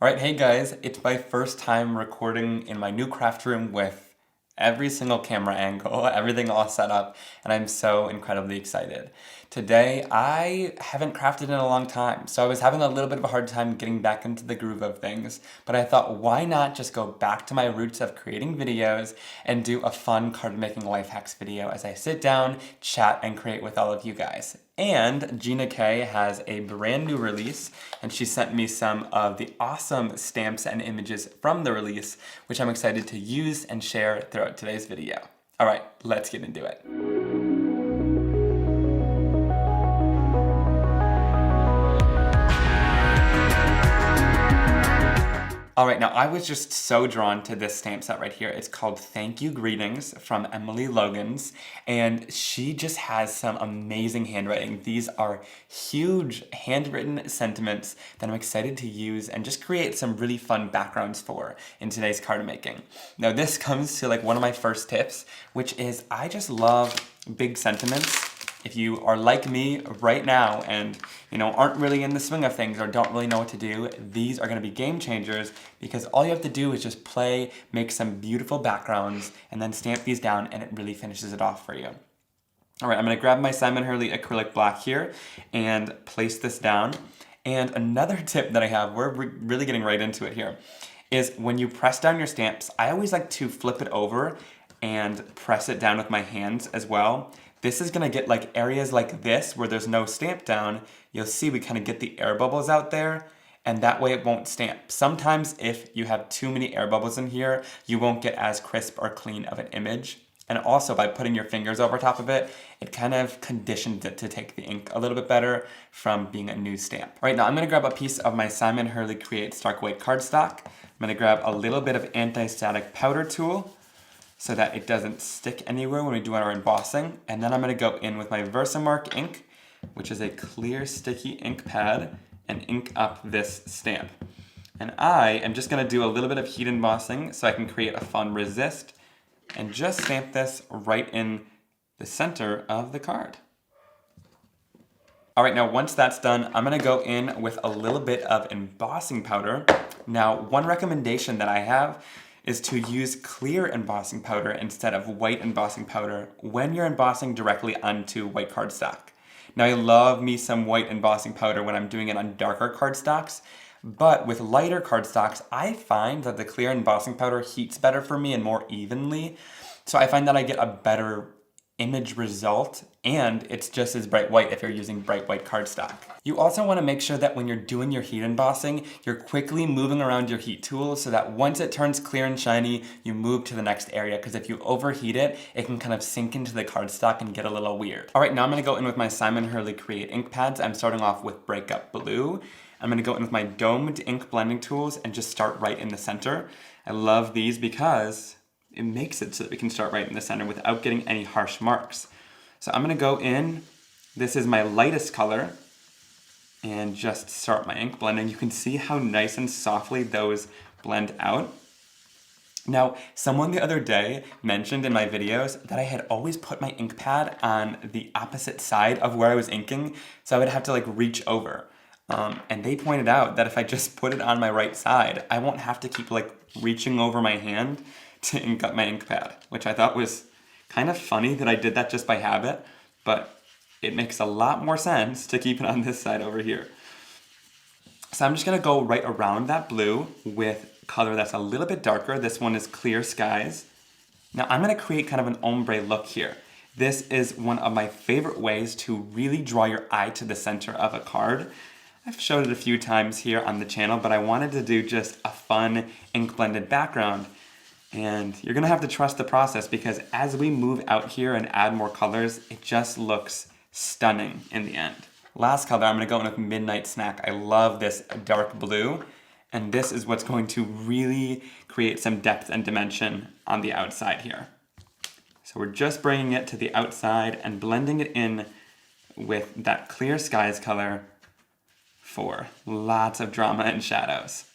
Alright, hey guys, it's my first time recording in my new craft room with every single camera angle, everything all set up, and I'm so incredibly excited. Today, I haven't crafted in a long time, so I was having a little bit of a hard time getting back into the groove of things, but I thought, why not just go back to my roots of creating videos and do a fun card making life hacks video as I sit down, chat, and create with all of you guys. And Gina K has a brand new release, and she sent me some of the awesome stamps and images from the release, which I'm excited to use and share throughout today's video. All right, let's get into it. Alright, now I was just so drawn to this stamp set right here. It's called Thank You Greetings from Emily Logan's, and she just has some amazing handwriting. These are huge handwritten sentiments that I'm excited to use and just create some really fun backgrounds for in today's card making. Now this comes to like one of my first tips, which is I just love big sentiments. If you are like me right now and aren't really in the swing of things or don't really know what to do, these are going to be game changers because all you have to do is just play, make some beautiful backgrounds, and then stamp these down and it really finishes it off for you. Alright, I'm going to grab my Simon Hurley acrylic black here and place this down. And another tip that I have, we're really getting right into it here, is when you press down your stamps, I always like to flip it over and press it down with my hands as well. This is gonna get like areas like this where there's no stamp down. You'll see we kind of get the air bubbles out there, and that way it won't stamp. Sometimes if you have too many air bubbles in here, you won't get as crisp or clean of an image. And also by putting your fingers over top of it, it kind of conditions it to take the ink a little bit better from being a new stamp. Right now I'm gonna grab a piece of my Simon Hurley Create Stark White cardstock. I'm gonna grab a little bit of anti-static powder tool so that it doesn't stick anywhere when we do our embossing. And then I'm gonna go in with my Versamark ink, which is a clear sticky ink pad, and ink up this stamp. And I am just gonna do a little bit of heat embossing so I can create a fun resist and just stamp this right in the center of the card. All right, now once that's done, I'm gonna go in with a little bit of embossing powder. Now, one recommendation that I have is to use clear embossing powder instead of white embossing powder when you're embossing directly onto white cardstock. Now I love me some white embossing powder when I'm doing it on darker cardstocks, but with lighter cardstocks, I find that the clear embossing powder heats better for me and more evenly, so I find that I get a better image result, and it's just as bright white if you're using bright white cardstock. You also want to make sure that when you're doing your heat embossing, you're quickly moving around your heat tool so that once it turns clear and shiny, you move to the next area, because if you overheat it, it can kind of sink into the cardstock and get a little weird. Alright, now I'm going to go in with my Simon Hurley Create ink pads. I'm starting off with Breakup Blue. I'm going to go in with my domed ink blending tools and just start right in the center. I love these because it makes it so that we can start right in the center without getting any harsh marks. So I'm gonna go in, this is my lightest color, and just start my ink blending. You can see how nice and softly those blend out. Now, someone the other day mentioned in my videos that I had always put my ink pad on the opposite side of where I was inking, so I would have to like reach over. And they pointed out that if I just put it on my right side, I won't have to keep like reaching over my hand to ink up my ink pad, which I thought was kind of funny that I did that just by habit, but it makes a lot more sense to keep it on this side over here. So I'm just gonna go right around that blue with color that's a little bit darker. This one is Clear Skies. Now I'm gonna create kind of an ombre look here. This is one of my favorite ways to really draw your eye to the center of a card. I've showed it a few times here on the channel, but I wanted to do just a fun ink blended background. And you're gonna have to trust the process because as we move out here and add more colors, it just looks stunning in the end. Last color, I'm gonna go in with Midnight Snack. I love this dark blue, and this is what's going to really create some depth and dimension on the outside here. So we're just bringing it to the outside and blending it in with that Clear Skies color for lots of drama and shadows.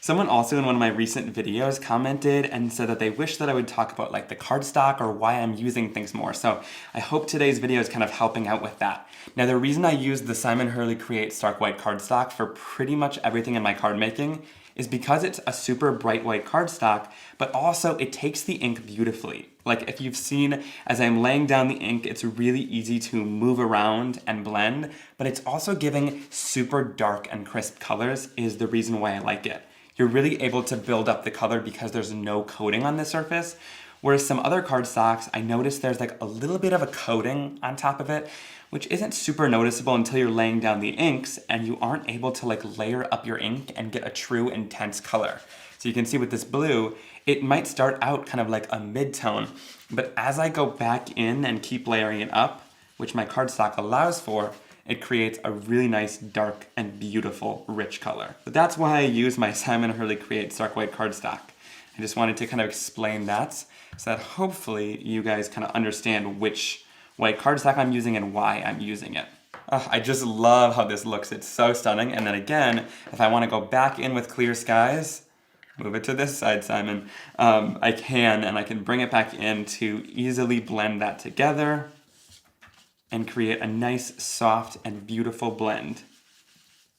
Someone also in one of my recent videos commented and said that they wish that I would talk about like the cardstock or why I'm using things more. So I hope today's video is kind of helping out with that. Now the reason I use the Simon Hurley Create Stark White cardstock for pretty much everything in my card making is because it's a super bright white cardstock, but also it takes the ink beautifully. Like if you've seen, as I'm laying down the ink, it's really easy to move around and blend, but it's also giving super dark and crisp colors is the reason why I like it. You're really able to build up the color because there's no coating on the surface. Whereas some other cardstocks, I noticed there's like a little bit of a coating on top of it, which isn't super noticeable until you're laying down the inks and you aren't able to like layer up your ink and get a true intense color. So you can see with this blue, it might start out kind of like a mid-tone, but as I go back in and keep layering it up, which my cardstock allows for, it creates a really nice, dark, and beautiful, rich color. But that's why I use my Simon Hurley Create Stark White cardstock. I just wanted to kind of explain that so that hopefully you guys kind of understand which white cardstock I'm using and why I'm using it. I just love how this looks. It's so stunning. And then again, if I want to go back in with Clear Skies, move it to this side, Simon, I can, and I can bring it back in to easily blend that together and create a nice, soft, and beautiful blend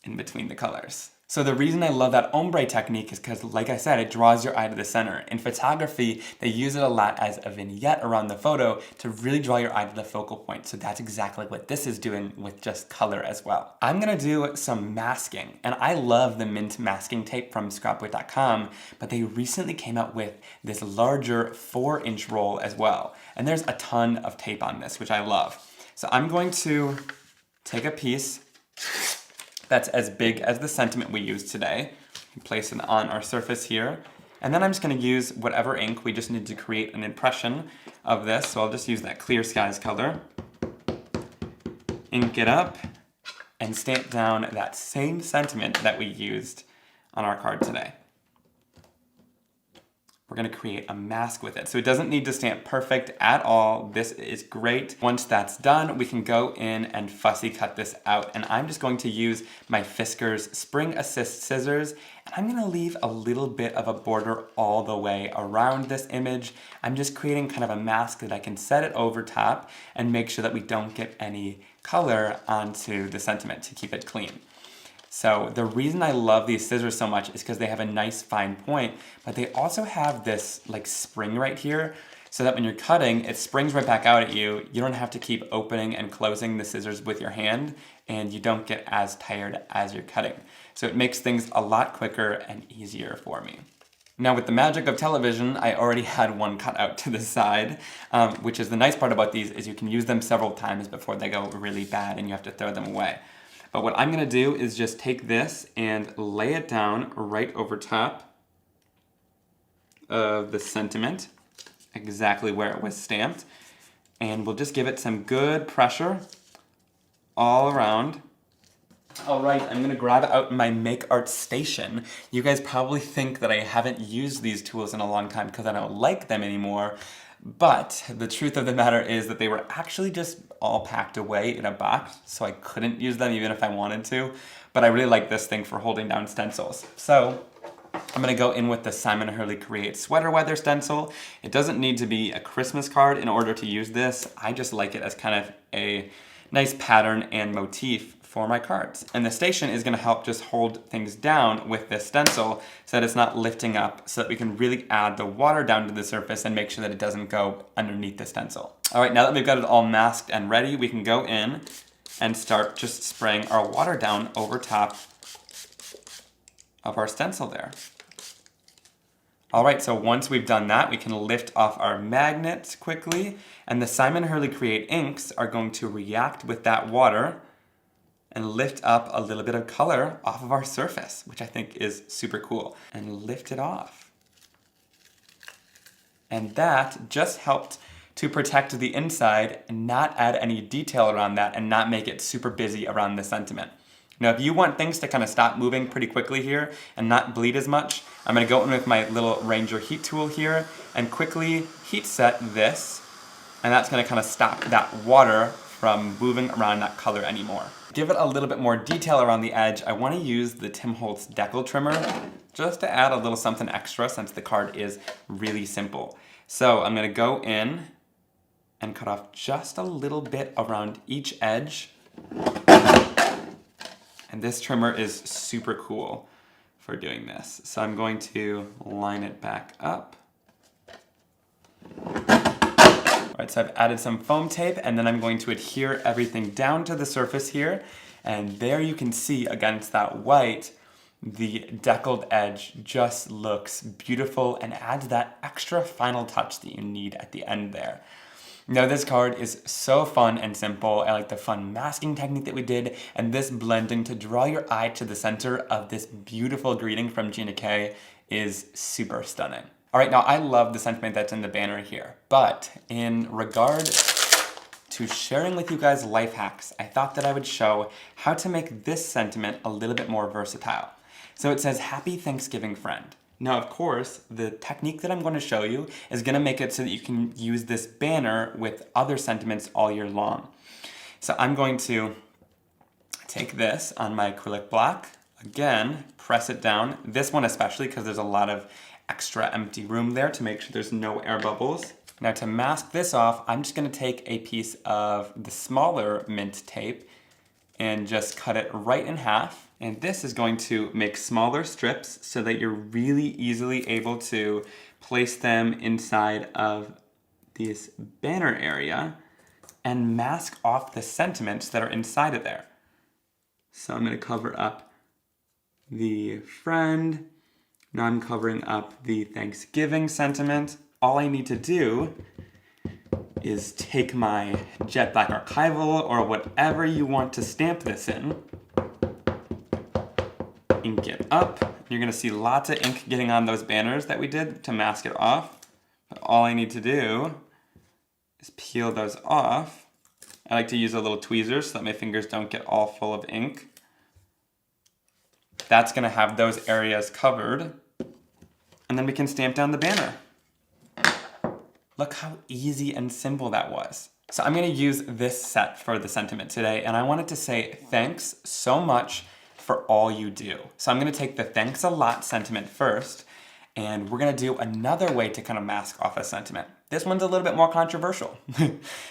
in between the colors. So the reason I love that ombre technique is because, like I said, it draws your eye to the center. In photography, they use it a lot as a vignette around the photo to really draw your eye to the focal point. So that's exactly what this is doing with just color as well. I'm gonna do some masking, and I love the mint masking tape from scrapbook.com, but they recently came out with this larger 4-inch roll as well. And there's a ton of tape on this, which I love. So I'm going to take a piece that's as big as the sentiment we used today, place it on our surface here, and then I'm just going to use whatever ink. We just need to create an impression of this, so I'll just use that Clear Skies color, ink it up, and stamp down that same sentiment that we used on our card today. We're going to create a mask with it. So it doesn't need to stamp perfect at all. This is great. Once that's done, we can go in and fussy cut this out. And I'm just going to use my Fiskars Spring Assist scissors. And I'm going to leave a little bit of a border all the way around this image. I'm just creating kind of a mask that I can set it over top and make sure that we don't get any color onto the sentiment to keep it clean. So the reason I love these scissors so much is because they have a nice fine point, but they also have this like spring right here so that when you're cutting, it springs right back out at you. You don't have to keep opening and closing the scissors with your hand, and you don't get as tired as you're cutting. So it makes things a lot quicker and easier for me. Now with the magic of television, I already had one cut out to the side, which is the nice part about these is you can use them several times before they go really bad and you have to throw them away. But what I'm going to do is just take this and lay it down right over top of the sentiment, exactly where it was stamped. And we'll just give it some good pressure all around. All right, I'm going to grab out my Make Art Station. You guys probably think that I haven't used these tools in a long time because I don't like them anymore. But the truth of the matter is that they were actually just all packed away in a box, so I couldn't use them even if I wanted to. But I really like this thing for holding down stencils. So I'm gonna go in with the Simon Hurley Create Sweater Weather stencil. It doesn't need to be a Christmas card in order to use this. I just like it as kind of a nice pattern and motif for my cards. And the Stay-tion is gonna help just hold things down with this stencil so that it's not lifting up, so that we can really add the water down to the surface and make sure that it doesn't go underneath the stencil. All right, now that we've got it all masked and ready, we can go in and start just spraying our water down over top of our stencil there. All right, so once we've done that, we can lift off our magnet quickly, and the Simon Hurley Create inks are going to react with that water and lift up a little bit of color off of our surface, which I think is super cool, and lift it off. And that just helped to protect the inside and not add any detail around that and not make it super busy around the sentiment. Now, if you want things to kind of stop moving pretty quickly here and not bleed as much, I'm gonna go in with my little Ranger heat tool here and quickly heat set this, and that's gonna kind of stop that water from moving around that color anymore. Give it a little bit more detail around the edge. I want to use the Holtz DECKLE trimmer just to add a little something extra since the card is really simple. So I'm going to go in and cut off just a little bit around each edge. And this trimmer is super cool for doing this. So I'm going to line it back up. All right, so I've added some foam tape and then I'm going to adhere everything down to the surface here. And there you can see against that white, the deckled edge just looks beautiful and adds that extra final touch that you need at the end there. Now this card is so fun and simple. I like the fun masking technique that we did and this blending to draw your eye to the center of this beautiful greeting from Gina K is super stunning. All right, now I love the sentiment that's in the banner here, but in regard to sharing with you guys life hacks, I thought that I would show how to make this sentiment a little bit more versatile. So it says, Happy Thanksgiving, friend. Now, of course, the technique that I'm going to show you is going to make it so that you can use this banner with other sentiments all year long. So I'm going to take this on my acrylic block, again, press it down. This one especially because there's a lot of extra empty room there to make sure there's no air bubbles. Now to mask this off, I'm just going to take a piece of the smaller mint tape and just cut it right in half. And this is going to make smaller strips so that you're really easily able to place them inside of this banner area and mask off the sentiments that are inside of there. So I'm going to cover up the friend. Now I'm covering up the Thanksgiving sentiment. All I need to do is take my jet black archival or whatever you want to stamp this in, ink it up. You're gonna see lots of ink getting on those banners that we did to mask it off. But all I need to do is peel those off. I like to use a little tweezer so that my fingers don't get all full of ink. That's gonna have those areas covered. And then we can stamp down the banner. Look how easy and simple that was. So I'm gonna use this set for the sentiment today, and I wanted to say thanks so much for all you do. So I'm gonna take the thanks a lot sentiment first, and we're gonna do another way to kind of mask off a sentiment. This one's a little bit more controversial.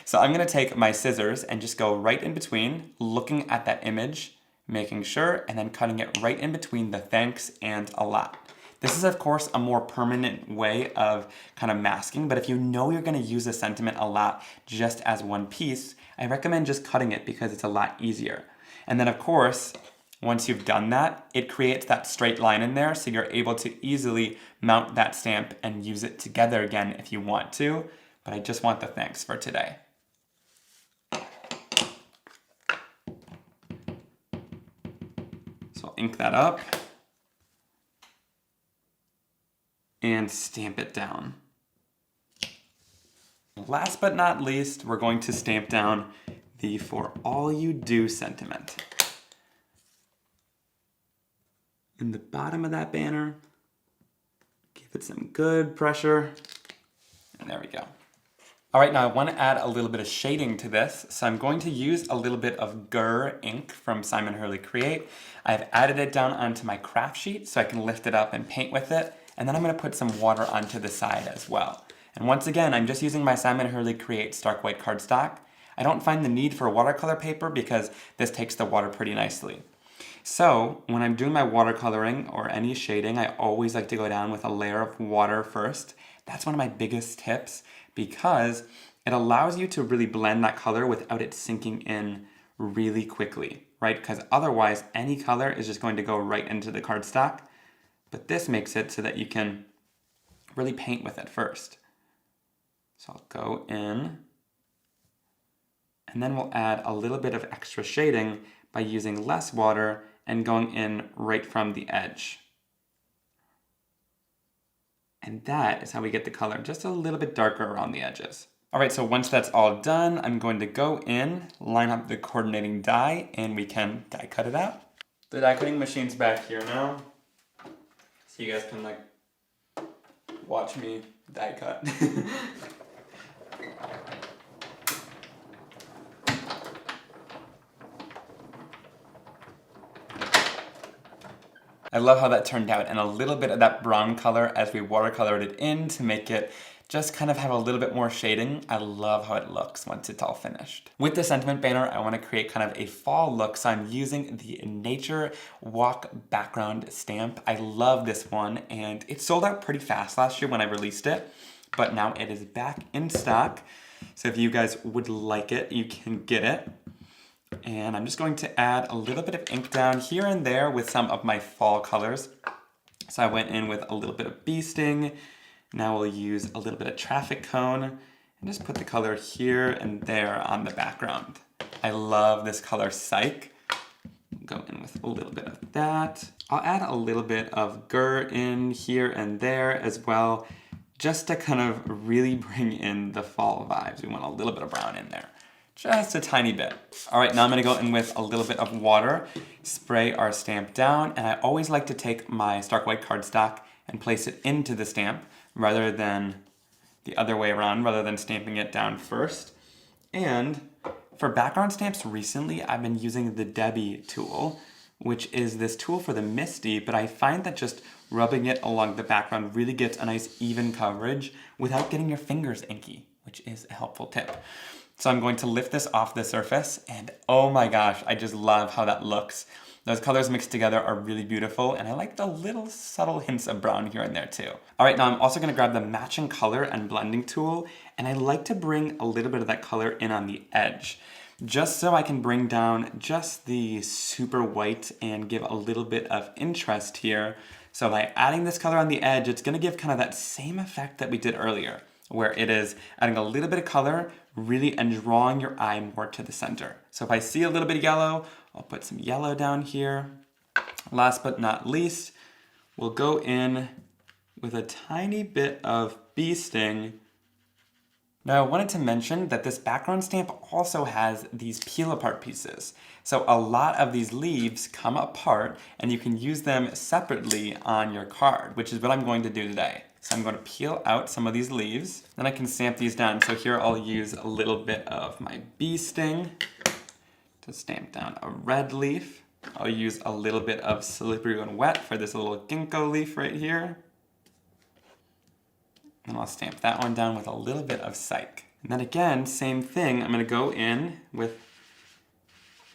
So I'm gonna take my scissors and just go right in between, looking at that image, making sure, and then cutting it right in between the thanks and a lot. This is, of course, a more permanent way of kind of masking, but if you know you're going to use a sentiment a lot just as one piece, I recommend just cutting it because it's a lot easier. And then, of course, once you've done that, it creates that straight line in there, so you're able to easily mount that stamp and use it together again if you want to, but I just want the thanks for today. So I'll ink that up and stamp it down. Last but not least, we're going to stamp down the For All You Do sentiment. In the bottom of that banner, give it some good pressure, and there we go. All right, now I want to add a little bit of shading to this, so I'm going to use a little bit of Gur ink from Hurley Create. I've added it down onto my craft sheet so I can lift it up and paint with it. And then I'm going to put some water onto the side as well. And once again, I'm just using my Hurley Create Stark White cardstock. I don't find the need for watercolor paper because this takes the water pretty nicely. So when I'm doing my watercoloring or any shading, I always like to go down with a layer of water first. That's one of my biggest tips because it allows you to really blend that color without it sinking in really quickly, right? Because otherwise, any color is just going to go right into the cardstock. But this makes it so that you can really paint with it first. So I'll go in, and then we'll add a little bit of extra shading by using less water and going in right from the edge. And that is how we get the color just a little bit darker around the edges. All right, so once that's all done, I'm going to go in, line up the coordinating die, and we can die cut it out. The die cutting machine's back here now. So you guys can like watch me die cut. I love how that turned out, and a little bit of that brown color as we watercolored it in to make it just kind of have a little bit more shading. I love how it looks once it's all finished. With the sentiment banner, I want to create kind of a fall look, so I'm using the Nature Walk background stamp. I love this one, and it sold out pretty fast last year when I released it, but now it is back in stock. So if you guys would like it, you can get it. And I'm just going to add a little bit of ink down here and there with some of my fall colors. So I went in with a little bit of bee sting. Now we'll use a little bit of traffic cone and just put the color here and there on the background. I love this color Psych. Go in with a little bit of that. I'll add a little bit of Gur in here and there as well, just to kind of really bring in the fall vibes. We want a little bit of brown in there. Just a tiny bit. All right, now I'm gonna go in with a little bit of water, spray our stamp down, and I always like to take my Stark White cardstock and place it into the stamp rather than the other way around, rather than stamping it down first. And for background stamps recently, I've been using the Debbie tool, which is this tool for the Misty, but I find that just rubbing it along the background really gets a nice even coverage without getting your fingers inky, which is a helpful tip. So I'm going to lift this off the surface, and oh my gosh, I just love how that looks. Those colors mixed together are really beautiful, and I like the little subtle hints of brown here and there too. All right, now I'm also gonna grab the matching color and blending tool, and I like to bring a little bit of that color in on the edge, just so I can bring down just the super white and give a little bit of interest here. So by adding this color on the edge, it's gonna give kind of that same effect that we did earlier, where it is adding a little bit of color, really, and drawing your eye more to the center. So if I see a little bit of yellow, I'll put some yellow down here. Last but not least, we'll go in with a tiny bit of bee sting. Now I wanted to mention that this background stamp also has these peel apart pieces. So a lot of these leaves come apart and you can use them separately on your card, which is what I'm going to do today. So I'm going to peel out some of these leaves, then I can stamp these down. So here I'll use a little bit of my bee sting to stamp down a red leaf. I'll use a little bit of Slippery When Wet for this little ginkgo leaf right here. And I'll stamp that one down with a little bit of Psych. And then again, same thing, I'm gonna go in with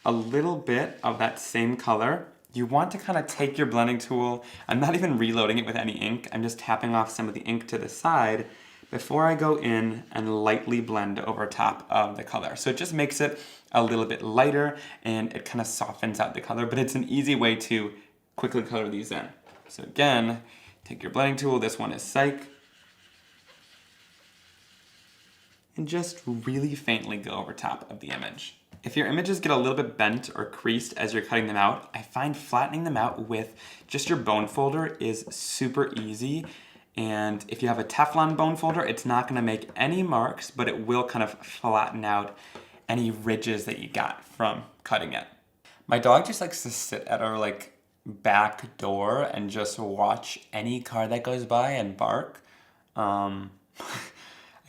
a little bit of that same color. You want to kind of take your blending tool, I'm not even reloading it with any ink, I'm just tapping off some of the ink to the side before I go in and lightly blend over top of the color. So it just makes it a little bit lighter and it kind of softens out the color, but it's an easy way to quickly color these in. So again, take your blending tool, this one is Psych, and just really faintly go over top of the image. If your images get a little bit bent or creased as you're cutting them out, I find flattening them out with just your bone folder is super easy. And if you have a Teflon bone folder, it's not gonna make any marks, but it will kind of flatten out any ridges that you got from cutting it. My dog just likes to sit at our back door and just watch any car that goes by and bark.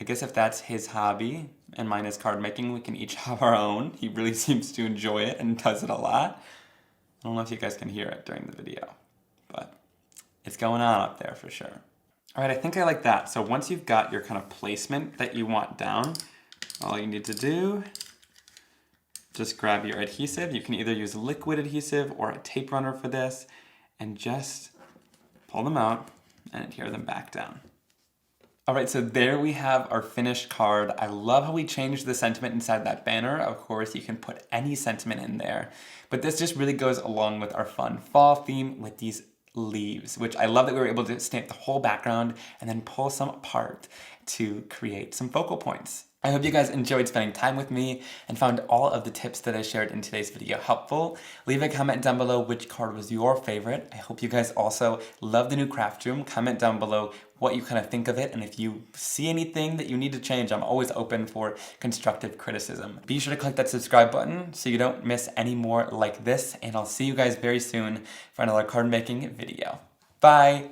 I guess if that's his hobby and mine is card making, we can each have our own. He really seems to enjoy it and does it a lot. I don't know if you guys can hear it during the video, but it's going on up there for sure. All right, I think I like that. So once you've got your kind of placement that you want down, all you need to do, just grab your adhesive. You can either use liquid adhesive or a tape runner for this, and just pull them out and adhere them back down. All right, so there we have our finished card. I love how we changed the sentiment inside that banner. Of course, you can put any sentiment in there, but this just really goes along with our fun fall theme with these leaves, which I love that we were able to stamp the whole background and then pull some apart to create some focal points. I hope you guys enjoyed spending time with me and found all of the tips that I shared in today's video helpful. Leave a comment down below which card was your favorite. I hope you guys also love the new craft room. Comment down below what you kind of think of it, and if you see anything that you need to change, I'm always open for constructive criticism. Be sure to click that subscribe button so you don't miss any more like this, and I'll see you guys very soon for another card making video. Bye!